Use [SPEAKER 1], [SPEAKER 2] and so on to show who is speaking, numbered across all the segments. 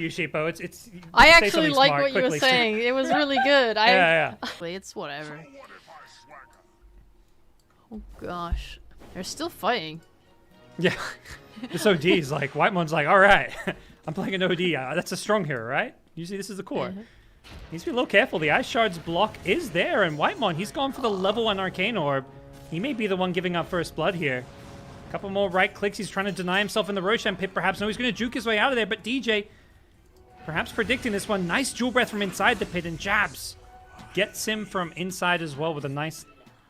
[SPEAKER 1] you, Sheepo. It's.
[SPEAKER 2] I
[SPEAKER 1] say
[SPEAKER 2] actually
[SPEAKER 1] something
[SPEAKER 2] like
[SPEAKER 1] smart
[SPEAKER 2] what you were
[SPEAKER 1] quickly.
[SPEAKER 2] saying. It was really good.
[SPEAKER 1] Yeah.
[SPEAKER 2] It's whatever. Oh gosh, they're still fighting.
[SPEAKER 1] Yeah. This OD's like, Whitemon's like, all right, I'm playing an OD. That's a strong hero, right? Usually this is the core. Needs to be a little careful. The Ice Shard's block is there, and Whitemon, he's gone for the level 1 Arcane Orb. He may be the one giving up first blood here. A couple more right clicks. He's trying to deny himself in the Roshan pit, perhaps. No, he's going to juke his way out of there, but DJ, perhaps predicting this one. Nice Jewel Breath from inside the pit, and Jabs gets him from inside as well with a nice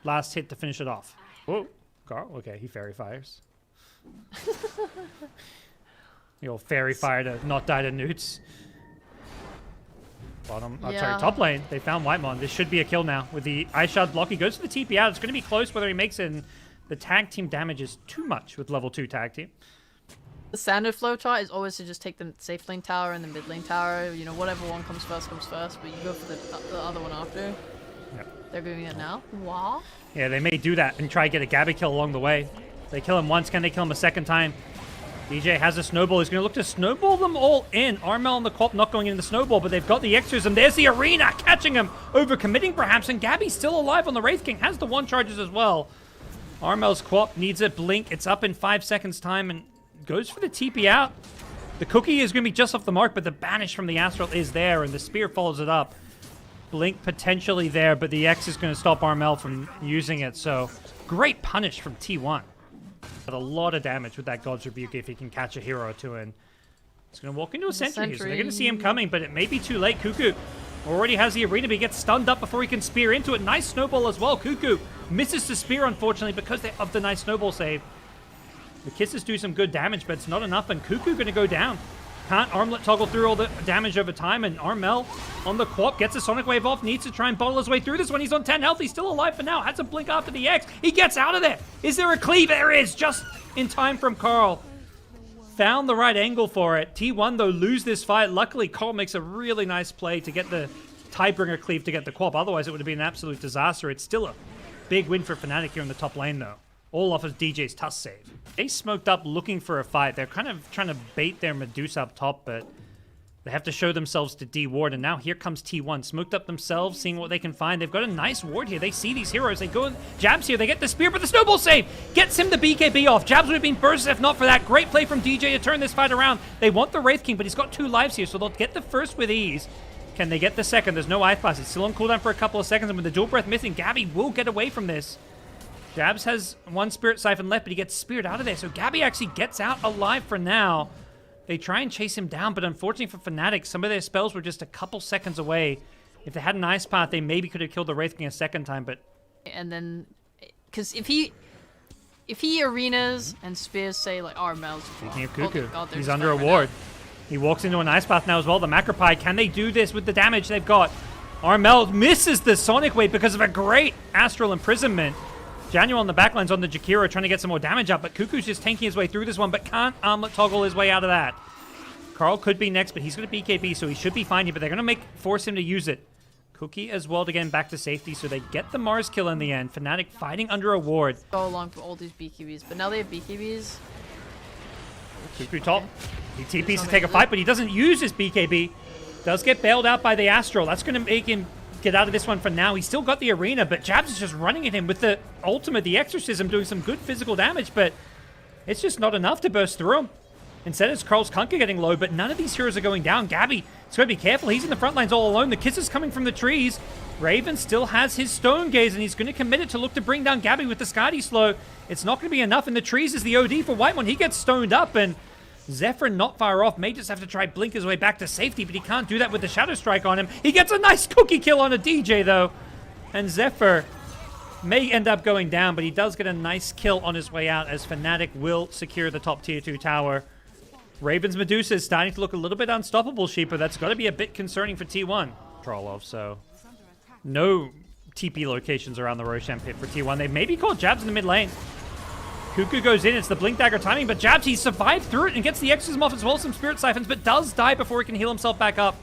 [SPEAKER 1] last hit to finish it off. Whoa, Carl. Okay, he Fairy Fires. The old Fairy Fire to not die to Newts. Bottom, sorry, top lane. They found Whitemon. This should be a kill now with the Ice Shard block. He goes for the TP out. It's going to be close whether he makes it. And the tag team damage is too much with level 2 tag team.
[SPEAKER 2] The standard flow chart is always to just take the safe lane tower and the mid lane tower. You know, whatever one comes first, but you go for the other one after. Yep. They're doing it now. Wow.
[SPEAKER 1] Yeah, they may do that and try to get a Gabby kill along the way. They kill him once. Can they kill him a second time? DJ has a snowball. He's going to look to snowball them all in. Armel and the Quap not going in the snowball, but they've got the exorcism. There's the arena catching him, overcommitting perhaps, and Gabby's still alive on the Wraith King. Has the 1 charges as well. Armel's Quap needs a blink. It's up in 5 seconds time and goes for the TP out. The cookie is going to be just off the mark, but the banish from the Astral is there, and the spear follows it up. Blink potentially there, but the X is going to stop Armel from using it, so great punish from T1. But a lot of damage with that GoDz Rebuke if he can catch a hero or two in. He's going to walk into a sentry here, so they're going to see him coming, but it may be too late. Cuckoo already has the arena, but he gets stunned up before he can spear into it. Nice snowball as well. Cuckoo misses the spear, unfortunately, because of the nice snowball save. The kisses do some good damage, but it's not enough, and Cuckoo going to go down. Can't armlet toggle through all the damage over time, and Armel on the Quap gets a Sonic Wave off, needs to try and bottle his way through this one. He's on 10 health, he's still alive for now, has a blink after the X. He gets out of there. Is there a cleave? There is, just in time from Carl. Found the right angle for it. T1, though, lose this fight. Luckily, Carl makes a really nice play to get the Tidebringer cleave to get the Quap. Otherwise, it would have been an absolute disaster. It's still a big win for FNATIC here in the top lane, though. All off of DJ's tusk save. They smoked up looking for a fight. They're kind of trying to bait their Medusa up top, but they have to show themselves to D-Ward, and now here comes T1. Smoked up themselves, seeing what they can find. They've got a nice ward here. They see these heroes. They go in. Jabs here. They get the spear, but the snowball save gets him the BKB off. Jabs would have been burst if not for that. Great play from DJ to turn this fight around. They want the Wraith King, but he's got 2 lives here, so they'll get the first with ease. Can they get the second? There's no Ice Blast. It's still on cooldown for a couple of seconds, and with the dual breath missing, Gabby will get away from this. Jabs has 1 Spirit Siphon left, but he gets speared out of there. So Gabby actually gets out alive for now. They try and chase him down, but unfortunately for FNATIC, some of their spells were just a couple seconds away. If they had an Ice Path, they maybe could have killed the Wraith King a second time, but...
[SPEAKER 2] And then... Because if he arenas and spears, say, like, Armel's...
[SPEAKER 1] Speaking of Cuckoo, he's under a ward. He walks into an Ice Path now as well. The Macropie, can they do this with the damage they've got? Armel misses the Sonic Wave because of a great Astral Imprisonment. Janu on the backlines on the Jakiro trying to get some more damage up, but Cuckoo's just tanking his way through this one, but can't armlet toggle his way out of that. Carl could be next, but he's going to BKB, so he should be fine here, but they're going to force him to use it. Cookie as well to get him back to safety, so they get the Mars kill in the end. FNATIC fighting under a ward.
[SPEAKER 2] Go along for all these BKBs, but now they have BKBs.
[SPEAKER 1] Cuckoo top. He TPs to take a fight, but he doesn't use his BKB. Does get bailed out by the Astral. That's going to make him get out of this one for now. He's still got the arena, but Jabs is just running at him with the ultimate, the exorcism, doing some good physical damage, but it's just not enough to burst through him. Instead, it's Carl's Kunker getting low, but none of these heroes are going down. Gabby is going to be careful. He's in the front lines all alone. The kiss is coming from the trees. Raven still has his Stone Gaze, and he's going to commit it to look to bring down Gabby with the Skadi Slow. It's not going to be enough, and the trees is the OD for Whitemon. He gets stoned up, and Zephyr not far off. May just have to try blink his way back to safety, but he can't do that with the Shadow Strike on him. He gets a nice cookie kill on a DJ, though. And Zephyr may end up going down, but he does get a nice kill on his way out as FNATIC will secure the top tier 2 tower. Raven's Medusa is starting to look a little bit unstoppable, Sheepa. That's got to be a bit concerning for T1. Trollof, so no TP locations around the Roshan pit for T1. They've maybe called Jabs in the mid lane. Cuckoo goes in, it's the Blink Dagger timing, but Jabs, he survived through it and gets the Exorcism off as well, some Spirit Siphons, but does die before he can heal himself back up.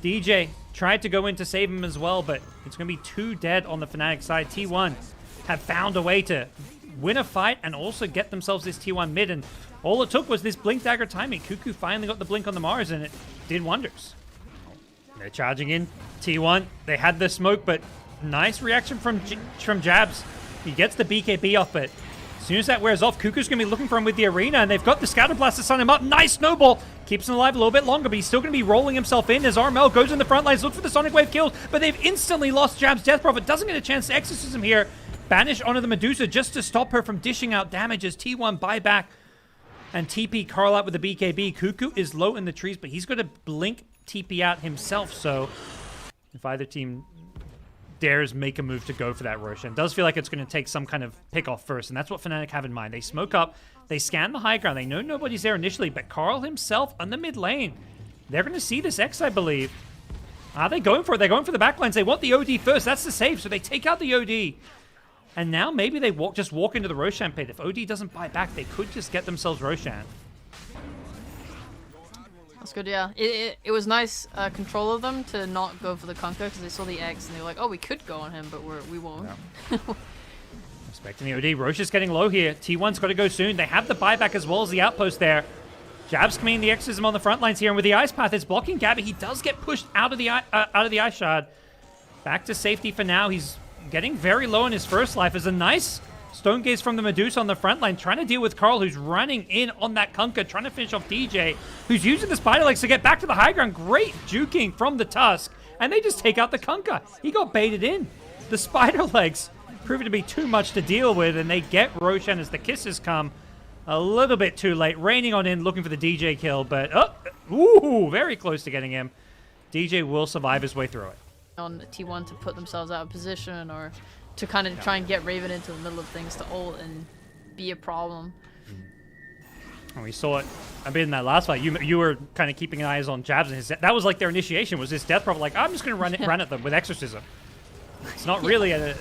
[SPEAKER 1] DJ tried to go in to save him as well, but it's going to be 2 dead on the FNATIC side. T1 have found a way to win a fight and also get themselves this T1 mid, and all it took was this Blink Dagger timing. Cuckoo finally got the Blink on the Mars, and it did wonders. They're charging in. T1, they had the smoke, but nice reaction from Jabs. He gets the BKB off, but as soon as that wears off, Cuckoo's going to be looking for him with the arena, and they've got the Scatter Blast to sun him up. Nice snowball. Keeps him alive a little bit longer, but he's still going to be rolling himself in as Armel goes in the front lines, look for the Sonic Wave kills, but they've instantly lost Jabs. Death Prophet doesn't get a chance to exorcism here. Banish onto the Medusa just to stop her from dishing out damage as T1 buy back and TP Carl out with the BKB. Cuckoo is low in the trees, but he's going to blink TP out himself, so if either team dares make a move to go for that Roshan, it does feel like it's going to take some kind of pick off first, and that's what FNATIC have in mind. They smoke up, they scan the high ground, they know nobody's there initially, but Carl himself on the mid lane. They're going to see this X, I believe. Are they going for it? They're going for the backlines. They want the OD first. That's the save, so they take out the OD. And now maybe they just walk into the Roshan pit. If OD doesn't buy back, they could just get themselves Roshan.
[SPEAKER 2] That's good, yeah. It was nice control of them to not go for the Conquer because they saw the X and they were like, oh, we could go on him, but we won't.
[SPEAKER 1] Yeah. Respecting the OD. Roche is getting low here. T1's got to go soon. They have the buyback as well as the outpost there. Jabs committing the Exorcism on the front lines here, and with the Ice Path, it's blocking Gabby. He does get pushed out of the Ice Shard. Back to safety for now. He's getting very low in his first life as a nice Stone Gaze from the Medusa on the front line, trying to deal with Carl, who's running in on that Kunkka, trying to finish off DJ, who's using the Spider Legs to get back to the high ground. Great juking from the Tusk, and they just take out the Kunkka. He got baited in. The Spider Legs proving to be too much to deal with, and they get Roshan as the kisses come a little bit too late. Raining on in, looking for the DJ kill, but very close to getting him. DJ will survive his way through it.
[SPEAKER 2] On T1 to put themselves out of position or to kind of try and get Raven into the middle of things to ult and be a problem.
[SPEAKER 1] And we saw it a bit in that last fight. You were kind of keeping eyes on Jabs, and that was like their initiation, was this Death Prophet like, I'm just going to run at them with Exorcism. It's not really an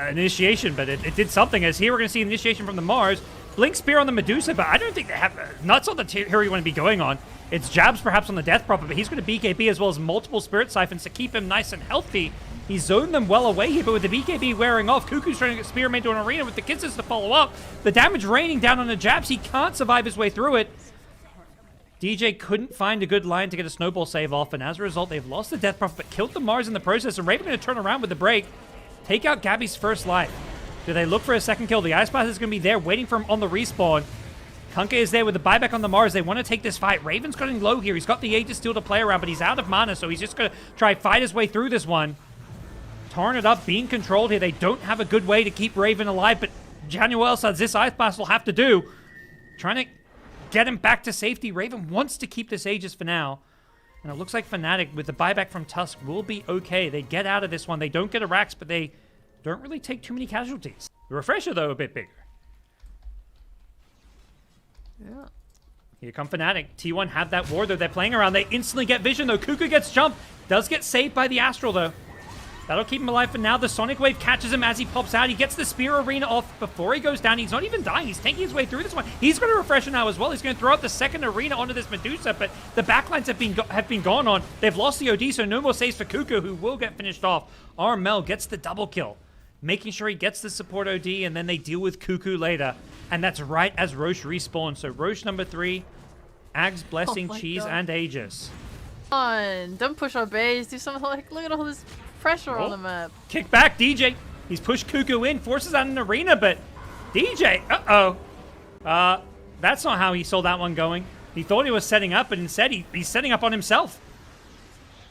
[SPEAKER 1] initiation, but it did something, as here we're going to see an initiation from the Mars. Blink Spear on the Medusa, but I don't think they have... Nuts on the hero you want to be going on. It's Jabs perhaps on the Death Prophet, but he's going to BKB as well as multiple Spirit Siphons to keep him nice and healthy. He zoned them well away here, but with the BKB wearing off, Cuckoo's trying to get Spearman to an arena with the kisses to follow up. The damage raining down on the Jabs. He can't survive his way through it. DJ couldn't find a good line to get a snowball save off, and as a result, they've lost the Death Prophet, but killed the Mars in the process, and Raven going to turn around with the break, take out Gabby's first life. Do they look for a second kill? The Ice Path is going to be there waiting for him on the respawn. Kunkka is there with the buyback on the Mars. They want to take this fight. Raven's getting low here. He's got the Aegis Steel to play around, but he's out of mana, so he's just going to try fight his way through this one. Torn it up, being controlled here. They don't have a good way to keep Raven alive, but Januel says this Ice Blast will have to do. Trying to get him back to safety. Raven wants to keep this Aegis for now. And it looks like FNATIC, with the buyback from Tusk, will be okay. They get out of this one. They don't get a Rax, but they don't really take too many casualties. The Refresher, though, a bit bigger.
[SPEAKER 2] Yeah.
[SPEAKER 1] Here come FNATIC. T1 have that ward, though. They're playing around. They instantly get vision, though. Cuckoo gets jumped. Does get saved by the Astral, though. That'll keep him alive for now. The Sonic Wave catches him as he pops out. He gets the Spear Arena off before he goes down. He's not even dying. He's taking his way through this one. He's going to refresh now as well. He's going to throw out the second arena onto this Medusa, but the backlines have been gone on. They've lost the OD, so no more saves for Cuckoo, who will get finished off. Armel gets the double kill, making sure he gets the support OD, and then they deal with Cuckoo later. And that's right as Roche respawns. So Roche number 3, Ag's Blessing, Cheese, and Aegis.
[SPEAKER 2] Come on, don't push our base. Do something like, look at all this pressure on the map.
[SPEAKER 1] Kick back, DJ. He's pushed Cuckoo in, forces out an arena, but DJ, that's not how he saw that one going. He thought he was setting up, but instead he's setting up on himself.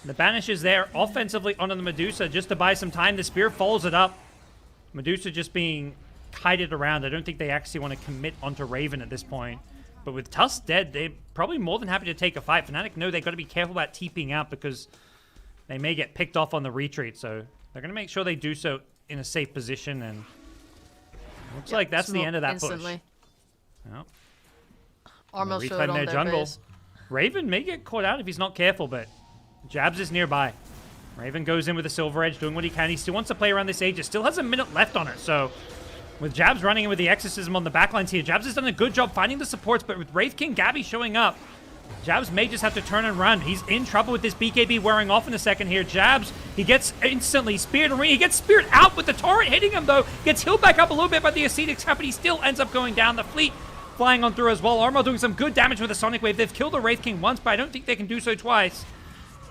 [SPEAKER 1] The Banish is there offensively onto the Medusa just to buy some time. The Spear follows it up. Medusa just being kited around. I don't think they actually want to commit onto Raven at this point. But with Tusk dead, they're probably more than happy to take a fight. FNATIC know they've got to be careful about TPing out because they may get picked off on the retreat. So they're going to make sure they do so in a safe position. And looks like that's the end of that
[SPEAKER 2] instantly.
[SPEAKER 1] Push. Yep.
[SPEAKER 2] Armel showed on their
[SPEAKER 1] jungle.
[SPEAKER 2] base.
[SPEAKER 1] Raven may get caught out if he's not careful, but Jabs is nearby. Raven goes in with a Silver Edge, doing what he can. He still wants to play around this Aegis. Still has a minute left on it, so with Jabs running in with the Exorcism on the backlines here, Jabs has done a good job finding the supports, but with Wraith King Gabby showing up, Jabs may just have to turn and run. He's in trouble with this BKB wearing off in a second here. Jabs, he gets instantly speared. He gets speared out with the torrent hitting him, though. Gets healed back up a little bit by the Ascetic Trap, but he still ends up going down. The fleet flying on through as well. Armel doing some good damage with the Sonic Wave. They've killed the Wraith King once, but I don't think they can do so twice.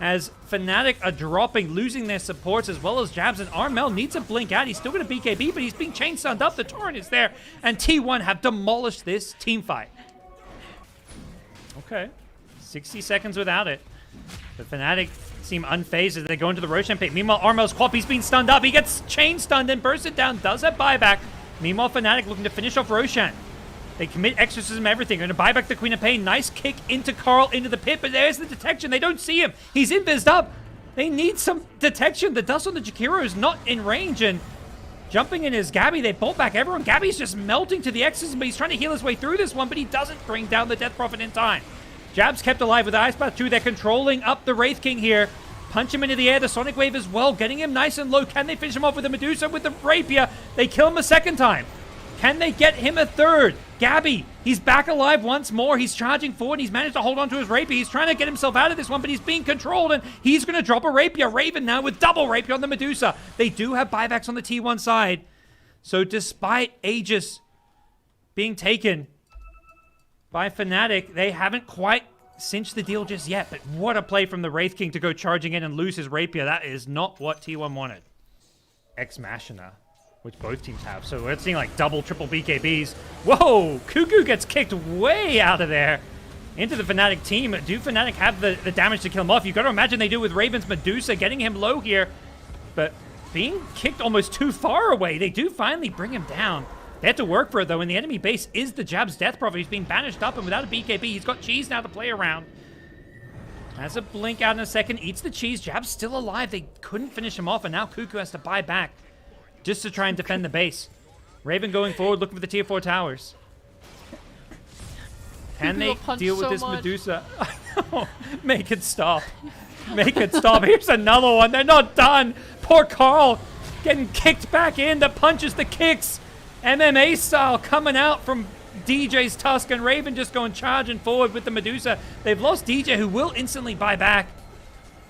[SPEAKER 1] As FNATIC are dropping, losing their supports as well as Jabs, and Armel needs a blink out. He's still going to BKB, but he's being chain stunned up. The torrent is there, and T1 have demolished this team fight. Okay, 60 seconds without it. The FNATIC seem unfazed as they go into the Roshan pick. Meanwhile, Armel's Quap, he's been stunned up. He gets chain stunned and bursted down, does have buyback. Meanwhile, FNATIC looking to finish off Roshan. They commit exorcism, everything. They're going to buy back the Queen of Pain. Nice kick into Carl, into the pit, but there's the detection. They don't see him. He's invised up. They need some detection. The dust on the Jakiro is not in range, and jumping in is Gabby. They bolt back everyone. Gabby's just melting to the exorcism, but he's trying to heal his way through this one, but he doesn't bring down the Death Prophet in time. Jabs kept alive with the Ice Path 2. They're controlling up the Wraith King here. Punch him into the air. The Sonic Wave as well, getting him nice and low. Can they finish him off with the Medusa, with the Rapier? They kill him a second time. Can they get him a third? Gabby, he's back alive once more. He's charging forward. He's managed to hold on to his Rapier. He's trying to get himself out of this one, but he's being controlled, and he's going to drop a Rapier. Raven now with double Rapier on the Medusa. They do have buybacks on the T1 side. So despite Aegis being taken by FNATIC, they haven't quite cinched the deal just yet. But what a play from the Wraith King to go charging in and lose his Rapier. That is not what T1 wanted. Ex Machina, which both teams have. So we're seeing like double, triple BKBs. Whoa! Cuckoo gets kicked way out of there into the FNATIC team. Do FNATIC have the damage to kill him off? You've got to imagine they do with Raven's Medusa, getting him low here. But being kicked almost too far away, they do finally bring him down. They had to work for it, though, and the enemy base is the Jab's Death Prophet. He's being banished up, and without a BKB, he's got cheese now to play around. Has a blink out in a second, eats the cheese. Jab's still alive. They couldn't finish him off, and now Cuckoo has to buy back just to try and defend the base. Raven going forward, looking for the tier 4 towers. Can they deal with this Medusa? Make it stop. Make it stop. Here's another one. They're not done. Poor Carl getting kicked back in. The punches, the kicks. MMA style coming out from DJ's tusk, and Raven just going charging forward with the Medusa. They've lost DJ, who will instantly buy back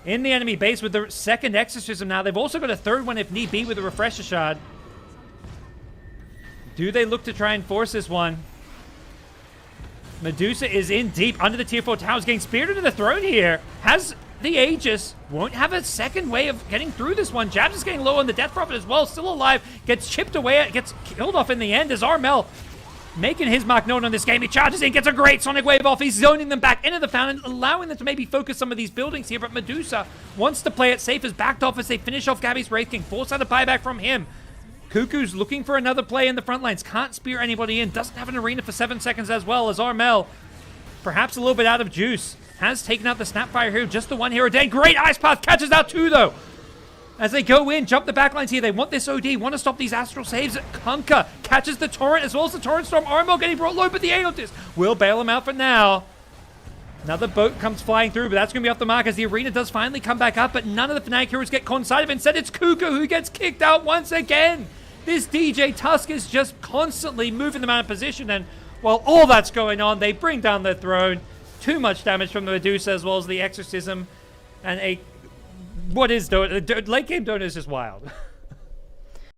[SPEAKER 1] in the enemy base with the second exorcism now. They've also got a third one if need be with a refresher shard. Do they look to try and force this one? Medusa is in deep under the tier 4 towers, getting speared into the throne here. Has the Aegis, won't have a second way of getting through this one. Jabs is getting low on the Death Prophet as well, still alive, gets chipped away, gets killed off in the end as Armel making his mark known on this game. He charges in, gets a great Sonic Wave off. He's zoning them back into the fountain, allowing them to maybe focus some of these buildings here, but Medusa wants to play it safe as backed off as they finish off Gabby's Wraith King. Force out a buyback from him. Cuckoo's looking for another play in the front lines. Can't spear anybody in. Doesn't have an arena for 7 seconds as well as Armel, perhaps a little bit out of juice, has taken out the Snapfire here. Just the one hero day. Great Ice Path catches out two, though. As they go in, jump the backlines here. They want this OD, want to stop these astral saves. Kunkka catches the Torrent as well as the Torrent Storm. Armel getting brought low, but the Aeotis will bail him out for now. Another boat comes flying through, but that's going to be off the mark as the arena does finally come back up, but none of the FNATIC heroes get caught inside of it. Instead, it's Cuckoo who gets kicked out once again. This DJ Tusk is just constantly moving them out of position, and while all that's going on, they bring down their throne. Too much damage from the Medusa as well as the Exorcism, and what is Dota? Late game Dota is just wild.